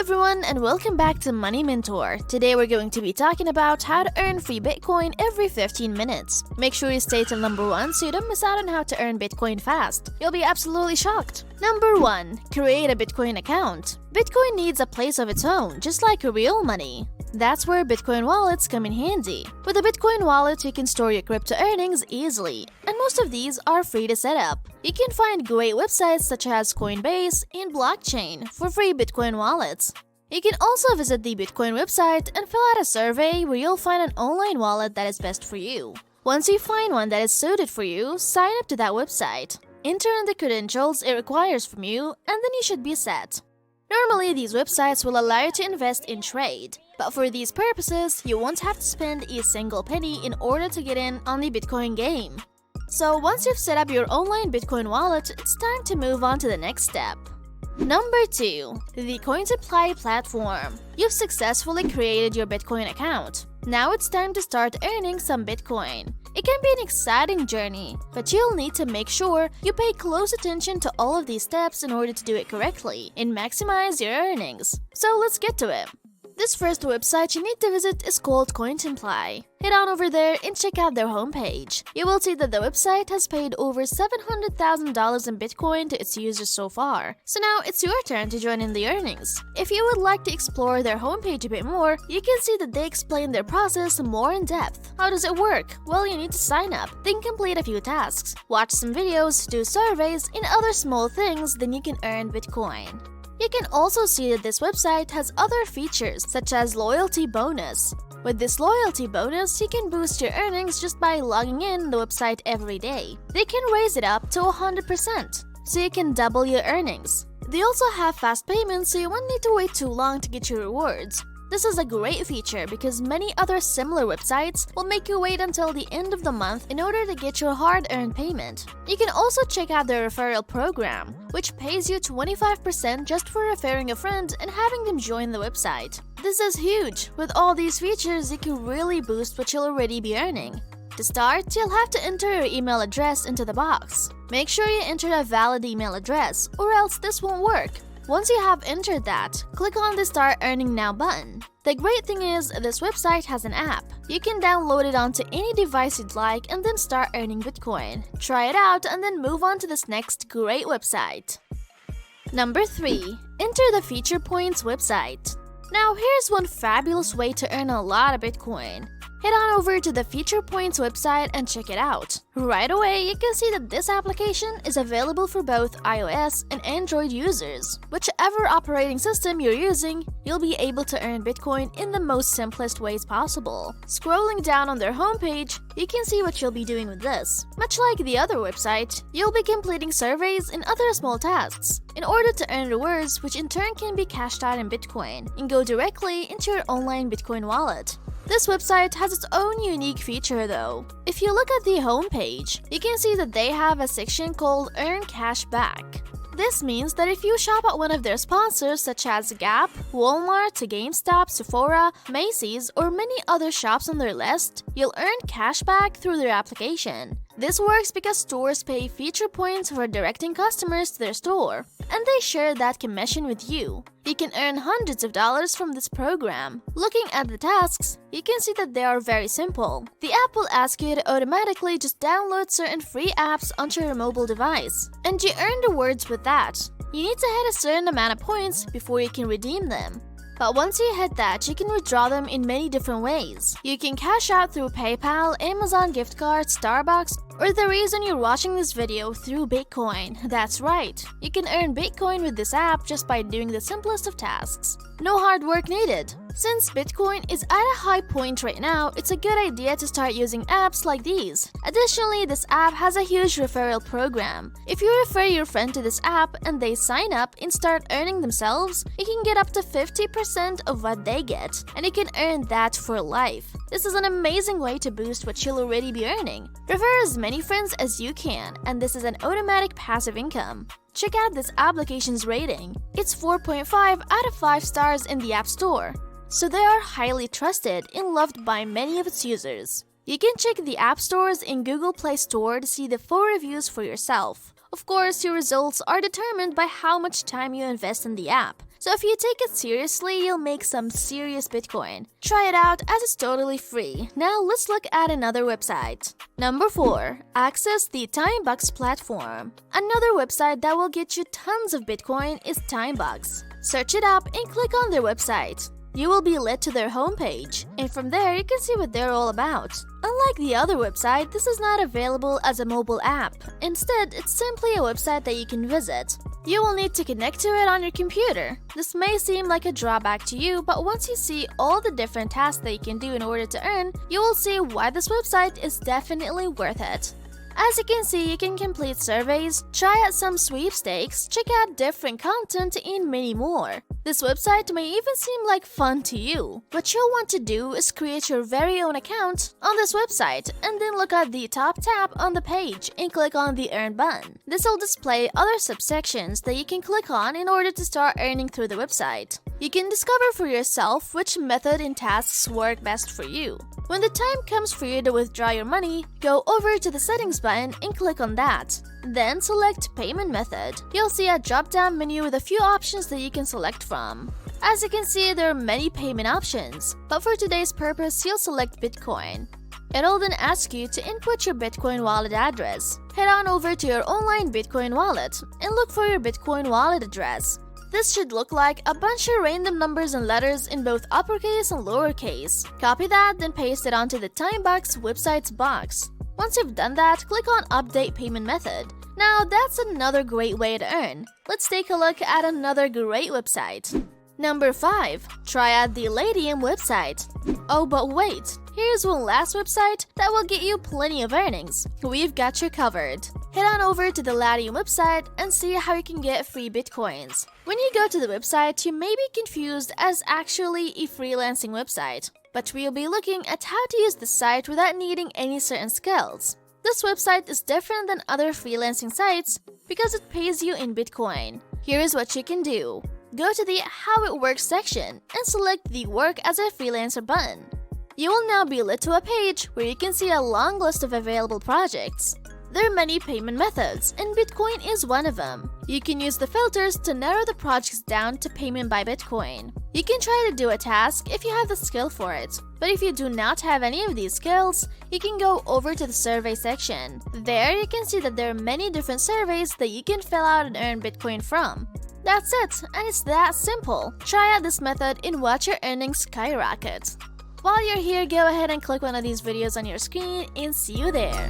everyone, and welcome back to Money Mentor. Today we're going to be talking about how to earn free Bitcoin every 15 minutes. Make sure you stay till number 1 so you don't miss out on how to earn Bitcoin fast. You'll be absolutely shocked. Number 1. Create a Bitcoin account. Bitcoin needs a place of its own, just like real money. That's where Bitcoin wallets come in handy. With a Bitcoin wallet, you can store your crypto earnings easily, and most of these are free to set up. You can find great websites such as Coinbase and Blockchain for free Bitcoin wallets. You can also visit the Bitcoin website and fill out a survey where you'll find an online wallet that is best for you. Once you find one that is suited for you, sign up to that website. Enter in the credentials it requires from you, and then you should be set. Normally, these websites will allow you to invest in trade, but for these purposes, you won't have to spend a single penny in order to get in on the Bitcoin game. So once you've set up your online Bitcoin wallet, it's time to move on to the next step. Number 2. The Cointiply platform. You've successfully created your Bitcoin account. Now it's time to start earning some Bitcoin. It can be an exciting journey, but you'll need to make sure you pay close attention to all of these steps in order to do it correctly and maximize your earnings. So let's get to it. This first website you need to visit is called Cointiply. Head on over there and check out their homepage. You will see that the website has paid over $700,000 in Bitcoin to its users so far. So now it's your turn to join in the earnings. If you would like to explore their homepage a bit more, you can see that they explain their process more in depth. How does it work? Well, you need to sign up, then complete a few tasks, watch some videos, do surveys, and other small things, then you can earn Bitcoin. You can also see that this website has other features such as loyalty bonus. With this loyalty bonus, you can boost your earnings just by logging in the website every day. They can raise it up to 100%, so you can double your earnings. They also have fast payments, so you won't need to wait too long to get your rewards. This is a great feature because many other similar websites will make you wait until the end of the month in order to get your hard-earned payment. You can also check out their referral program, which pays you 25% just for referring a friend and having them join the website. This is huge. With all these features, you can really boost what you'll already be earning. To start, you'll have to enter your email address into the box. Make sure you enter a valid email address, or else this won't work. Once you have entered that, click on the Start Earning Now button. The great thing is, this website has an app. You can download it onto any device you'd like and then start earning Bitcoin. Try it out and then move on to this next great website. Number 3. Enter the Feature Points website. Now here's one fabulous way to earn a lot of Bitcoin. Head on over to the Feature Points website and check it out. Right away, you can see that this application is available for both iOS and Android users. Whichever operating system you're using, you'll be able to earn Bitcoin in the most simplest ways possible. Scrolling down on their homepage, you can see what you'll be doing with this. Much like the other website, you'll be completing surveys and other small tasks in order to earn rewards, which in turn can be cashed out in Bitcoin and go directly into your online Bitcoin wallet. This website has its own unique feature though. If you look at the homepage, you can see that they have a section called Earn Cash Back. This means that if you shop at one of their sponsors such as Gap, Walmart, GameStop, Sephora, Macy's, or many other shops on their list, you'll earn cash back through their application. This works because stores pay feature points for directing customers to their store, and they share that commission with you. You can earn hundreds of dollars from this program. Looking at the tasks, you can see that they are very simple. The app will ask you to automatically just download certain free apps onto your mobile device, and you earn rewards with that. You need to hit a certain amount of points before you can redeem them. But once you hit that, you can withdraw them in many different ways. You can cash out through PayPal, Amazon gift cards, Starbucks, or the reason you're watching this video, through Bitcoin. That's right. You can earn Bitcoin with this app just by doing the simplest of tasks. No hard work needed. Since Bitcoin is at a high point right now, it's a good idea to start using apps like these. Additionally, this app has a huge referral program. If you refer your friend to this app and they sign up and start earning themselves, you can get up to 50% of what they get, and you can earn that for life. This is an amazing way to boost what you'll already be earning. Refer as many friends as you can, and this is an automatic passive income. Check out this application's rating. It's 4.5 out of 5 stars in the App Store. So they are highly trusted and loved by many of its users. You can check the App Stores and Google Play Store to see the full reviews for yourself. Of course, your results are determined by how much time you invest in the app. So if you take it seriously, you'll make some serious Bitcoin. Try it out as it's totally free. Now let's look at another website. Number 4. Access the Timebox platform. Another website that will get you tons of Bitcoin is Timebox. Search it up and click on their website. You will be led to their homepage, and from there you can see what they're all about. Unlike the other website, this is not available as a mobile app. Instead, it's simply a website that you can visit. You will need to connect to it on your computer. This may seem like a drawback to you, but once you see all the different tasks that you can do in order to earn, you will see why this website is definitely worth it. As you can see, you can complete surveys, try out some sweepstakes, check out different content, and many more. This website may even seem like fun to you. What you'll want to do is create your very own account on this website and then look at the top tab on the page and click on the Earn button. This will display other subsections that you can click on in order to start earning through the website. You can discover for yourself which method and tasks work best for you. When the time comes for you to withdraw your money, go over to the settings button and click on that. Then select payment method. You'll see a drop-down menu with a few options that you can select from. As you can see, there are many payment options, but for today's purpose, you'll select Bitcoin. It'll then ask you to input your Bitcoin wallet address. Head on over to your online Bitcoin wallet and look for your Bitcoin wallet address. This should look like a bunch of random numbers and letters in both uppercase and lowercase. Copy that, then paste it onto the Timebox website's box. Once you've done that, click on Update Payment Method. Now that's another great way to earn. Let's take a look at another great website. Number 5. Try out the Latium website. Oh, but wait, here's one last website that will get you plenty of earnings. We've got you covered. Head on over to the Latium website and see how you can get free Bitcoins. When you go to the website, you may be confused as actually a freelancing website, but we'll be looking at how to use the site without needing any certain skills. This website is different than other freelancing sites because it pays you in Bitcoin. Here is what you can do. Go to the How It Works section and select the Work as a Freelancer button. You will now be led to a page where you can see a long list of available projects. There are many payment methods, and Bitcoin is one of them. You can use the filters to narrow the projects down to payment by Bitcoin. You can try to do a task if you have the skill for it, but if you do not have any of these skills, you can go over to the survey section. There you can see that there are many different surveys that you can fill out and earn Bitcoin from. That's it, and it's that simple. Try out this method and watch your earnings skyrocket. While you're here, go ahead and click one of these videos on your screen and see you there.